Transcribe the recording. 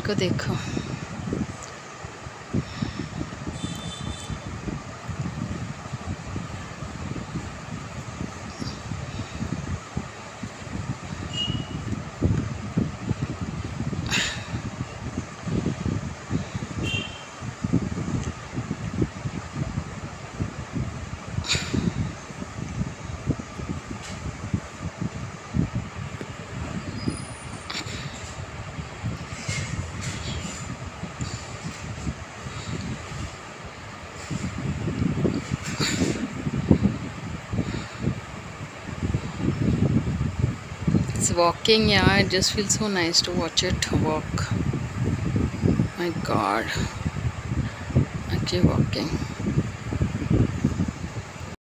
को देखो। It's walking, yeah, it just feels so nice to watch it walk. My God, actually walking.